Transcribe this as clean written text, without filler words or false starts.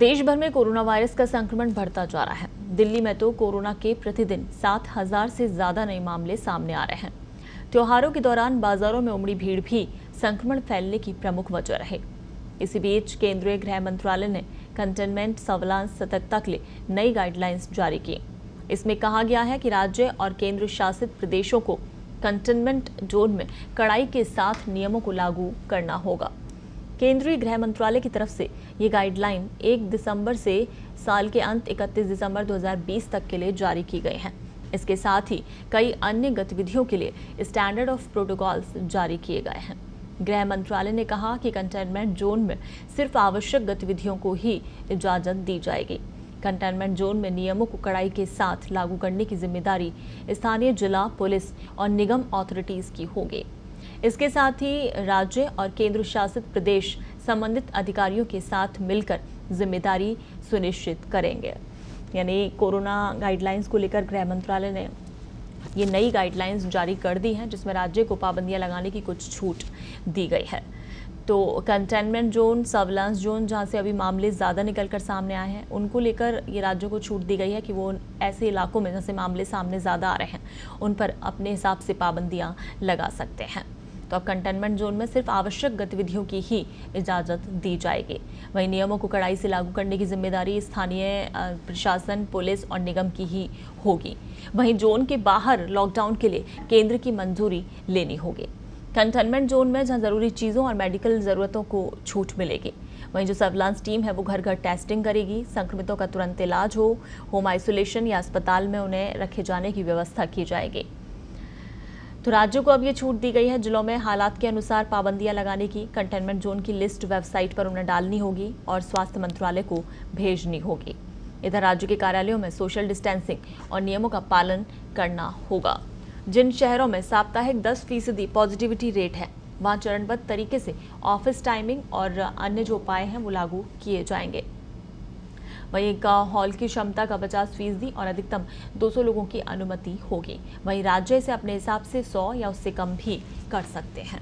देश भर में कोरोना वायरस का संक्रमण बढ़ता जा रहा है। दिल्ली में तो कोरोना के प्रतिदिन 7,000 से ज्यादा नए मामले सामने आ रहे हैं। त्योहारों के दौरान बाजारों में उमड़ी भीड़ भी संक्रमण फैलने की प्रमुख वजह रही। इसी बीच केंद्रीय गृह मंत्रालय ने कंटेनमेंट सर्विलांस सतर्कता के लिए नई गाइडलाइंस जारी की। इसमें कहा गया है कि राज्य और केंद्र शासित प्रदेशों को कंटेनमेंट जोन में कड़ाई के साथ नियमों को लागू करना होगा। केंद्रीय गृह मंत्रालय की तरफ से ये गाइडलाइन 1 दिसंबर से साल के अंत 31 दिसंबर 2020 तक के लिए जारी की गई हैं। इसके साथ ही कई अन्य गतिविधियों के लिए स्टैंडर्ड ऑफ प्रोटोकॉल्स जारी किए गए हैं। गृह मंत्रालय ने कहा कि कंटेनमेंट जोन में सिर्फ आवश्यक गतिविधियों को ही इजाजत दी जाएगी। कंटेनमेंट जोन में नियमों को कड़ाई के साथ लागू करने की जिम्मेदारी स्थानीय जिला पुलिस और निगम अथॉरिटीज की होगी। इसके साथ ही राज्य और केंद्र शासित प्रदेश संबंधित अधिकारियों के साथ मिलकर जिम्मेदारी सुनिश्चित करेंगे। यानी कोरोना गाइडलाइंस को लेकर गृह मंत्रालय ने ये नई गाइडलाइंस जारी कर दी हैं, जिसमें राज्य को पाबंदियां लगाने की कुछ छूट दी गई है। तो कंटेनमेंट जोन, सर्विलांस जोन, जहां से अभी मामले ज़्यादा निकलकर सामने आए हैं, उनको लेकर ये राज्यों को छूट दी गई है कि वो ऐसे इलाकों में जैसे मामले सामने ज़्यादा आ रहे हैं उन पर अपने हिसाब से पाबंदियां लगा सकते हैं। तो अब कंटेनमेंट जोन में सिर्फ आवश्यक गतिविधियों की ही इजाज़त दी जाएगी। वहीं नियमों को कड़ाई से लागू करने की जिम्मेदारी स्थानीय प्रशासन, पुलिस और निगम की ही होगी। वहीं जोन के बाहर लॉकडाउन के लिए केंद्र की मंजूरी लेनी होगी। कंटेनमेंट जोन में जहां ज़रूरी चीज़ों और मेडिकल ज़रूरतों को छूट मिलेगी। वहीं जो सर्विलांस टीम है वो घर घर टेस्टिंग करेगी। संक्रमितों का तुरंत इलाज हो, होम आइसोलेशन या अस्पताल में उन्हें रखे जाने की व्यवस्था की जाएगी। तो राज्यों को अब ये छूट दी गई है जिलों में हालात के अनुसार पाबंदियां लगाने की। कंटेनमेंट जोन की लिस्ट वेबसाइट पर उन्हें डालनी होगी और स्वास्थ्य मंत्रालय को भेजनी होगी। इधर राज्य के कार्यालयों में सोशल डिस्टेंसिंग और नियमों का पालन करना होगा। जिन शहरों में साप्ताहिक 10% पॉजिटिविटी रेट है, वहां चरणबद्ध तरीके से ऑफिस टाइमिंग और अन्य जो उपाय हैं वो लागू किए जाएंगे। वहीं एक हॉल की क्षमता का 50% और अधिकतम 200 लोगों की अनुमति होगी। वहीं राज्य इसे अपने हिसाब से 100 या उससे कम भी कर सकते हैं।